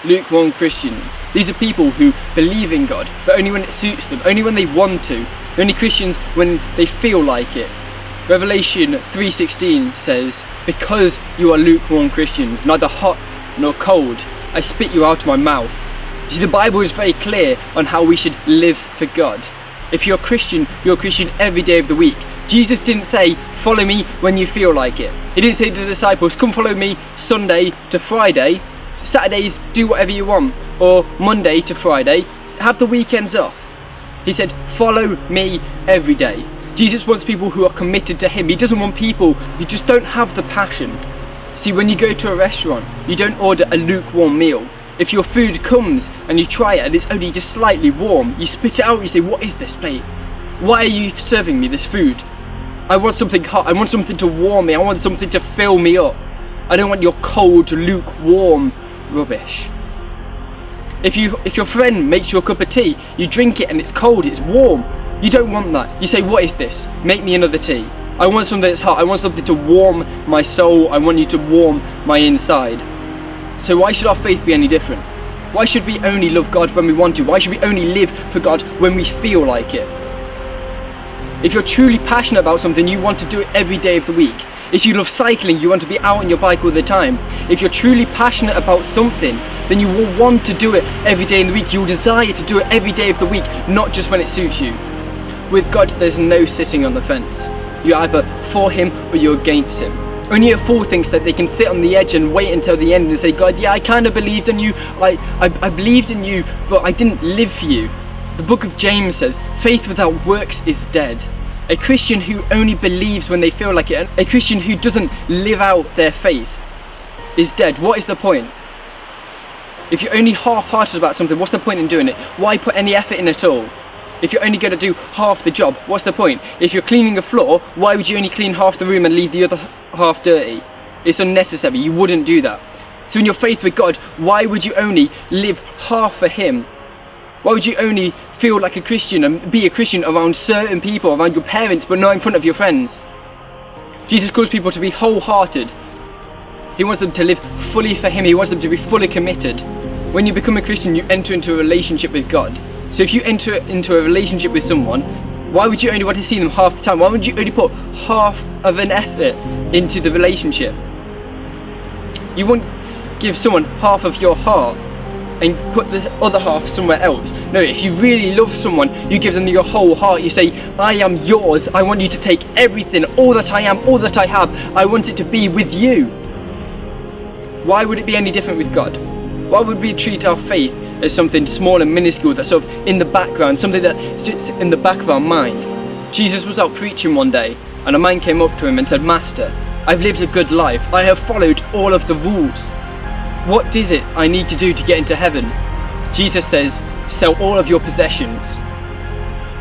lukewarm Christians. These are people who believe in God, but only when it suits them, only when they want to. Only Christians when they feel like it. Revelation 3:16 says, "Because you are lukewarm Christians, neither hot nor cold, I spit you out of my mouth." You see, the Bible is very clear on how we should live for God. If you're a Christian every day of the week. Jesus didn't say, "Follow me when you feel like it." He didn't say to the disciples, "Come follow me Sunday to Friday. Saturdays, do whatever you want." Or Monday to Friday, have the weekends off. He said, "Follow me every day." Jesus wants people who are committed to him. He doesn't want people who just don't have the passion. See, when you go to a restaurant, you don't order a lukewarm meal. If your food comes and you try it and it's only just slightly warm, you spit it out and you say, "What is this plate? Why are you serving me this food? I want something hot. I want something to warm me. I want something to fill me up. I don't want your cold, lukewarm rubbish." If your friend makes you a cup of tea, you drink it and it's cold, it's warm. You don't want that. You say, "What is this? Make me another tea. I want something that's hot. I want something to warm my soul. I want you to warm my inside." So why should our faith be any different? Why should we only love God when we want to? Why should we only live for God when we feel like it? If you're truly passionate about something, you want to do it every day of the week. If you love cycling, you want to be out on your bike all the time. If you're truly passionate about something, then you will want to do it every day in the week. You will desire to do it every day of the week, not just when it suits you. With God, there's no sitting on the fence. You're either for him or you're against him. Only a fool thinks that they can sit on the edge and wait until the end and say, "God, yeah, I kind of believed in you. I believed in you, but I didn't live for you." The book of James says, "Faith without works is dead." A Christian who only believes when they feel like it, a Christian who doesn't live out their faith, is dead. What is the point? If you're only half-hearted about something, what's the point in doing it? Why put any effort in at all? If you're only going to do half the job, what's the point? If you're cleaning a floor, why would you only clean half the room and leave the other half dirty? It's unnecessary. You wouldn't do that. So in your faith with God, why would you only live half for him? Why would you only feel like a Christian and be a Christian around certain people, around your parents, but not in front of your friends? Jesus calls people to be wholehearted. He wants them to live fully for him. He wants them to be fully committed. When you become a Christian, you enter into a relationship with God. So if you enter into a relationship with someone, why would you only want to see them half the time? Why would you only put half of an effort into the relationship? You wouldn't give someone half of your heart and put the other half somewhere else. No, if you really love someone, you give them your whole heart. You say, "I am yours. I want you to take everything, all that I am, all that I have. I want it to be with you." Why would it be any different with God? Why would we treat our faith as something small and minuscule that's sort of in the background, something that sits in the back of our mind? Jesus was out preaching one day and a man came up to him and said, "Master, I've lived a good life. I have followed all of the rules. What is it I need to do to get into heaven?" Jesus says, "Sell all of your possessions."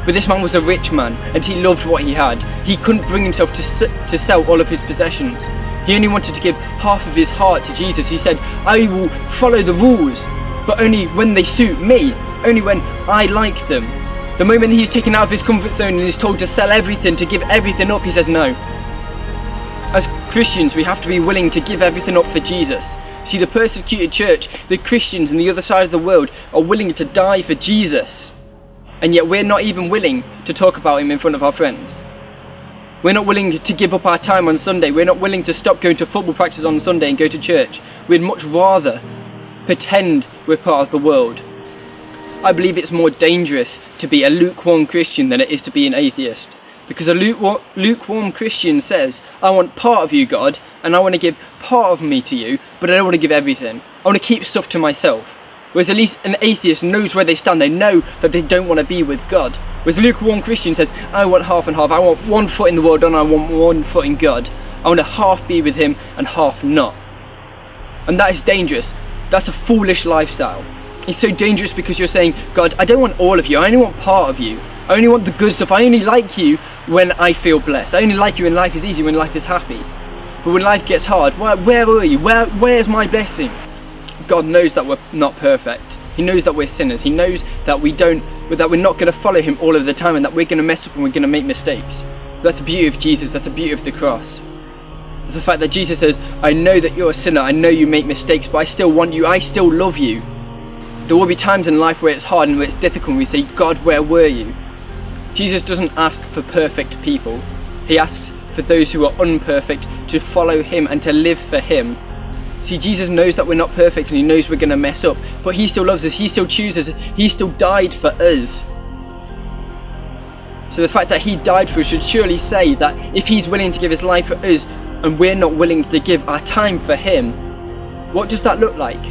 But this man was a rich man and he loved what he had. He couldn't bring himself to sell all of his possessions. He only wanted to give half of his heart to Jesus. He said, "I will follow the rules, but only when they suit me, only when I like them." The moment he's taken out of his comfort zone and is told to sell everything, to give everything up, he says no. As Christians, we have to be willing to give everything up for Jesus. See, the persecuted church, the Christians on the other side of the world are willing to die for Jesus. And yet we're not even willing to talk about him in front of our friends. We're not willing to give up our time on Sunday. We're not willing to stop going to football practice on Sunday and go to church. We'd much rather pretend we're part of the world. I believe it's more dangerous to be a lukewarm Christian than it is to be an atheist. Because a lukewarm Christian says, "I want part of you, God, and I want to give part of me to you, but I don't want to give everything. I want to keep stuff to myself." Whereas at least an atheist knows where they stand. They know that they don't want to be with God. Whereas a lukewarm Christian says, "I want half and half. I want one foot in the world and I want one foot in God. I want to half be with him and half not." And that is dangerous. That's a foolish lifestyle. It's so dangerous because you're saying, "God, I don't want all of you. I only want part of you. I only want the good stuff. I only like you when I feel blessed. I only like you when life is easy, when life is happy. But when life gets hard, where are you? Where's my blessing?" God knows that we're not perfect. He knows that we're sinners. He knows that we're not going to follow him all of the time and that we're going to mess up and we're going to make mistakes. That's the beauty of Jesus. That's the beauty of the cross. It's the fact that Jesus says, "I know that you're a sinner. I know you make mistakes, but I still want you. I still love you. There will be times in life where it's hard and where it's difficult and we say, God, where were you? Jesus doesn't ask for perfect people. He asks for those who are unperfect to follow him and to live for him. See, Jesus knows that we're not perfect and he knows we're going to mess up, but he still loves us, he still chooses us, he still died for us. So the fact that he died for us should surely say that if he's willing to give his life for us and we're not willing to give our time for him, what does that look like?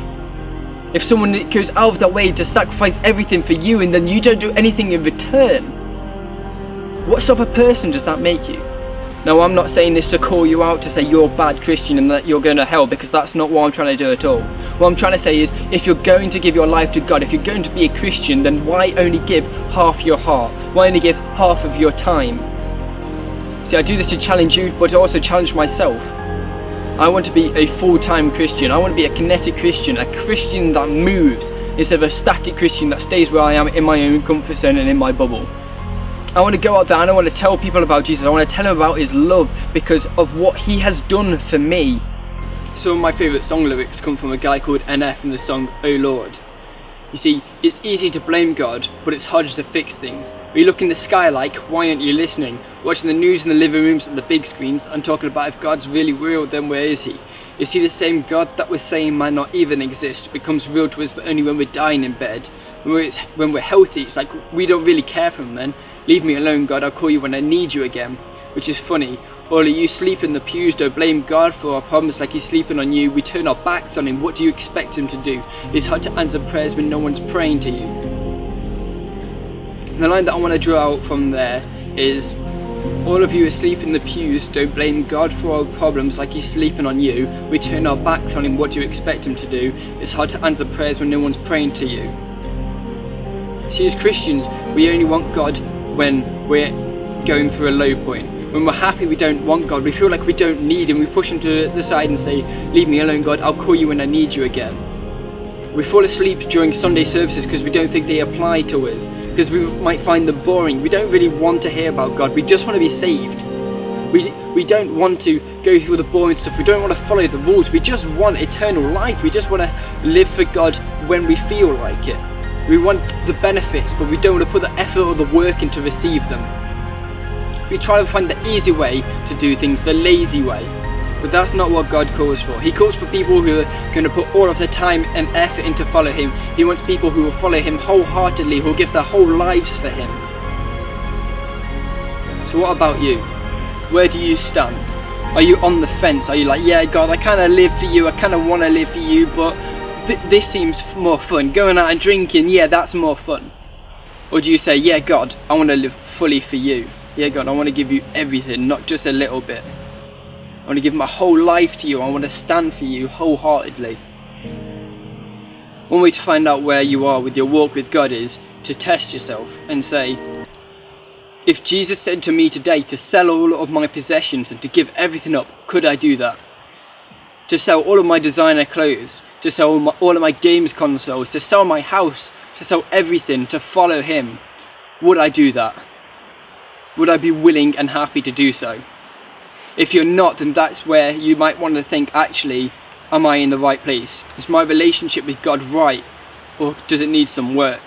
If someone goes out of their way to sacrifice everything for you and then you don't do anything in return, what sort of a person does that make you? Now, I'm not saying this to call you out to say you're a bad Christian and that you're going to hell, because that's not what I'm trying to do at all. What I'm trying to say is, if you're going to give your life to God, if you're going to be a Christian, then why only give half your heart? Why only give half of your time? See, I do this to challenge you, but to also challenge myself. I want to be a full-time Christian. I want to be a kinetic Christian, a Christian that moves, instead of a static Christian that stays where I am in my own comfort zone and in my bubble. I want to go out there and I want to tell people about Jesus. I want to tell them about his love because of what he has done for me. Some of my favourite song lyrics come from a guy called NF in the song Oh Lord. You see, it's easy to blame God, but it's harder to fix things. We look in the sky like, why aren't you listening? Watching the news in the living rooms and the big screens and talking about if God's really real, then where is he? You see, the same God that we're saying might not even exist becomes real to us but only when we're dying in bed. When we're healthy, it's like we don't really care for him then. Leave me alone, God, I'll call you when I need you again. Which is funny. All of you sleep in the pews, don't blame God for our problems like he's sleeping on you. We turn our backs on him, what do you expect him to do? It's hard to answer prayers when no one's praying to you. And the line that I want to draw out from there is, all of you asleep in the pews, don't blame God for our problems like he's sleeping on you. We turn our backs on him, what do you expect him to do? It's hard to answer prayers when no one's praying to you. See, as Christians, we only want God when we're going through a low point. When we're happy, we don't want God. We feel like we don't need him. We push him to the side and say, leave me alone, God, I'll call you when I need you again. We fall asleep during Sunday services because we don't think they apply to us, because we might find them boring. We don't really want to hear about God. We just want to be saved. We don't want to go through the boring stuff. We don't want to follow the rules. We just want eternal life. We just want to live for God when we feel like it. We want the benefits, but we don't want to put the effort or the work in to receive them. We try to find the easy way to do things, the lazy way. But that's not what God calls for. He calls for people who are going to put all of their time and effort in to follow him. He wants people who will follow him wholeheartedly, who will give their whole lives for him. So what about you? Where do you stand? Are you on the fence? Are you like, yeah, God, I kind of live for you, I kind of want to live for you, but this seems more fun. Going out and drinking, yeah, that's more fun. Or do you say, yeah, God, I want to live fully for you. Yeah, God, I want to give you everything, not just a little bit. I want to give my whole life to you. I want to stand for you wholeheartedly. One way to find out where you are with your walk with God is to test yourself and say, if Jesus said to me today to sell all of my possessions and to give everything up, could I do that? To sell all of my designer clothes, to sell all of my games consoles, to sell my house, to sell everything, to follow him, would I do that? Would I be willing and happy to do so? If you're not, then that's where you might want to think, actually, am I in the right place? Is my relationship with God right, or does it need some work?